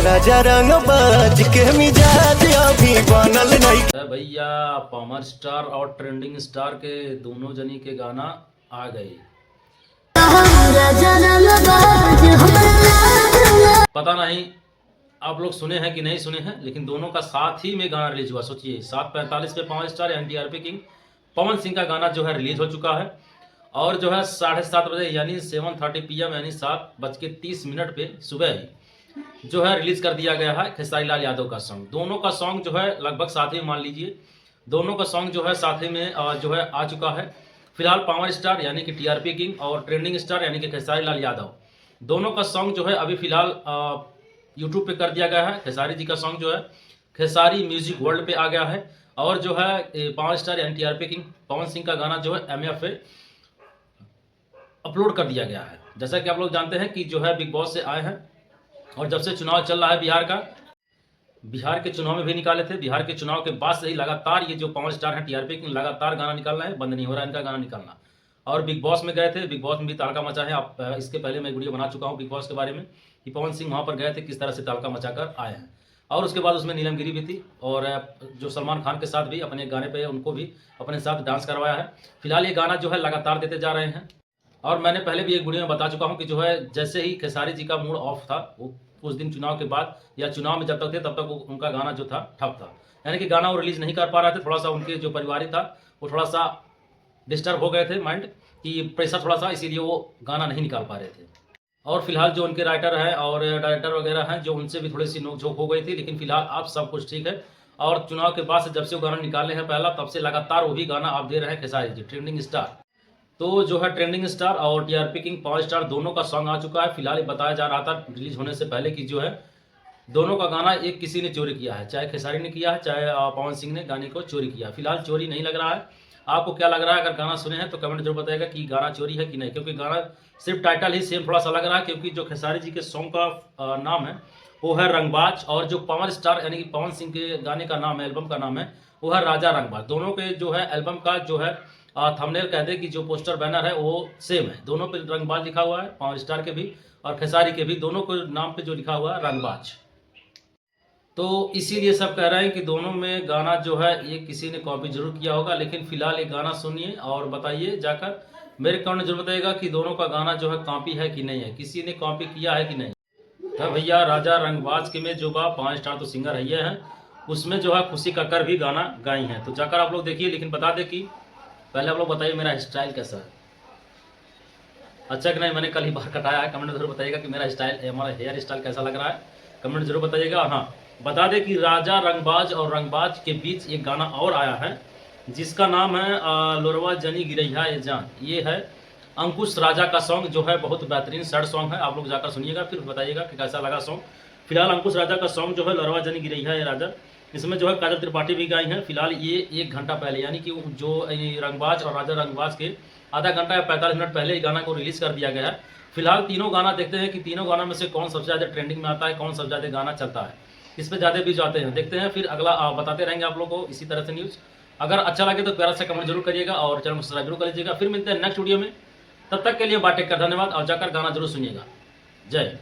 राजा रंग बाज के मिजाज अभी बनल नहीं। भैया पावर स्टार और ट्रेंडिंग स्टार के दोनों जनी के गाना आ गए। पता नहीं आप लोग सुने हैं कि नहीं सुने हैं, लेकिन दोनों का साथ ही में गाना रिलीज हुआ। सोचिए 7:45 पे पावर स्टार यानी टीआरपी किंग पवन सिंह का गाना जो है रिलीज हो चुका है, और जो है 7:30 बजे यानी 7:30 PM यानी 7:30 पे सुबह ही जो है रिलीज कर दिया गया है खेसारी लाल यादव का सॉन्ग। दोनों का सॉन्ग जो है लगभग साथ ही मान लीजिए, दोनों का सॉन्ग जो है साथ ही में जो है आ चुका है। फिलहाल पावर स्टार यानी कि टीआरपी किंग और ट्रेंडिंग स्टार यानी कि खेसारी लाल यादव दोनों का सॉन्ग जो है अभी फिलहाल यूट्यूब पे कर दिया गया है। खेसारी जी का सॉन्ग जो है खेसारी म्यूजिक वर्ल्ड पे आ गया है, और जो है पावर स्टार यानी टीआरपी किंग पवन सिंह का गाना जो है MF पे अपलोड कर दिया गया है। जैसा कि आप लोग जानते हैं कि जो है बिग बॉस से आए हैं, और जब से चुनाव चल रहा है बिहार के चुनाव में भी निकाले थे। बिहार के चुनाव के बाद से ही लगातार ये जो पावर स्टार है टीआरपी किंग लगातार गाना निकाल रहे हैं, बंद नहीं हो रहा है इनका गाना निकालना। और बिग बॉस में गए थे, बिग बॉस में भी ताड़का मचा है। आप इसके पहले मैं वीडियो बना चुका हूँ बिग बॉस के बारे में कि पवन सिंह वहाँ पर गए थे, किस तरह से ताड़का मचा कर आए हैं। और उसके बाद उसमें नीलम गिरी भी थी, और जो सलमान खान के साथ भी अपने गाने पे उनको भी अपने साथ डांस करवाया है। फिलहाल ये गाना जो है लगातार देते जा रहे हैं, और मैंने पहले भी एक वीडियो में बता चुका हूँ कि जो है जैसे ही खेसारी जी का मूड ऑफ था, वो कुछ दिन चुनाव के बाद या चुनाव में जब तक थे तब तक उनका गाना जो था ठप था, यानी कि गाना वो रिलीज नहीं कर पा रहे थे। थोड़ा सा उनके जो परिवार था वो थोड़ा सा डिस्टर्ब हो गए थे, माइंड की प्रेशर थोड़ा सा, इसीलिए वो गाना नहीं निकाल पा रहे थे। और फिलहाल जो उनके राइटर हैं और डायरेक्टर वगैरह हैं, जो उनसे भी थोड़ी सी नोकझोंक हो गई थी, लेकिन फिलहाल अब सब कुछ ठीक है। और चुनाव के बाद से जब से वो गाना निकाले हैं पहला, तब से लगातार वही गाना आप दे रहे हैं खेसारी जी ट्रेंडिंग स्टार। तो जो है ट्रेंडिंग स्टार और टीआरपी किंग पावर स्टार दोनों का सॉन्ग आ चुका है। फिलहाल बताया जा रहा था रिलीज होने से पहले कि जो है दोनों का गाना एक किसी ने चोरी किया है, चाहे खेसारी ने किया है चाहे पवन सिंह ने गाने को चोरी किया। फिलहाल चोरी नहीं लग रहा है। आपको क्या लग रहा है? अगर गाना सुने हैं तो कमेंट जरूर बताइएगा कि गाना चोरी है कि नहीं, क्योंकि गाना सिर्फ टाइटल ही सेम थोड़ा सा लग रहा है। क्योंकि जो खेसारी जी के सॉन्ग का नाम है वो है रंगबाज, और जो पावर स्टार यानी कि पवन सिंह के गाने का नाम है, एल्बम का नाम है वो है राजा रंगबाज। दोनों के जो है एल्बम का जो है थंबनेल कहते हैं कि जो पोस्टर बैनर है वो सेम है, दोनों पे रंगबाज लिखा हुआ है, पावर स्टार के भी और खेसारी के भी, दोनों के नाम पे जो लिखा हुआ है रंगबाज। तो इसीलिए सब कह रहे हैं कि दोनों में गाना जो है ये किसी ने कॉपी जरूर किया होगा। लेकिन फिलहाल ये गाना सुनिए और बताइए जाकर, मेरे कमेंट जरूर बताइएगा कि दोनों का गाना जो है कॉपी है कि नहीं है, किसी ने कॉपी किया है कि नहीं। तो भैया राजा रंगबाज के में जो बा 5 स्टार तो सिंगर है हैं, उसमें जो है खुशी कक्कर भी गाना गाई हैं, तो जाकर आप लोग देखिए। लेकिन बता दें कि पहले आप लोग बताइए मेरा स्टाइल कैसा है, अच्छा कि नहीं। मैंने कल ही बाहर कटाया है, कमेंट जरूर बताइएगा कि मेरा स्टाइल, हमारा हेयर स्टाइल कैसा लग रहा है, कमेंट जरूर बताइएगा। हाँ, बता दें कि राजा रंगबाज और रंगबाज के बीच एक गाना और आया है जिसका नाम है लोरवा जनी गिरैया ये जान। ये है अंकुश राजा का सॉन्ग, जो है बहुत बेहतरीन सैड सॉन्ग है। आप लोग जाकर सुनिएगा, फिर बताइएगा कि कैसा लगा सॉन्ग। फिलहाल अंकुश राजा का सॉन्ग जो है लोरवा जनी गिरैया ये राजा, इसमें जो है काजल त्रिपाठी भी गाई हैं। फिलहाल ये 1 घंटा पहले, यानी कि जो रंगबाज और राजा रंगबाज के आधा घंटा या 45 मिनट पहले इस गाना को रिलीज कर दिया गया है। फिलहाल तीनों गाना देखते हैं कि तीनों गाना में से कौन सबसे ज़्यादा ट्रेंडिंग में आता है, कौन सबसे ज़्यादा गाना चलता है, इस पर ज़्यादा व्यूज आते हैं। देखते हैं, फिर अगला बताते रहेंगे आप लोगों को इसी तरह से न्यूज़। अगर अच्छा लगे तो प्यारा सा कमेंट जरूर करिएगा और चैनल को सब्सक्राइब जरूर कर लीजिएगा। फिर मिलते हैं नेक्स्ट वीडियो में, तब तक के लिए बातें कर धन्यवाद, और जाकर गाना जरूर सुनिएगा। जय।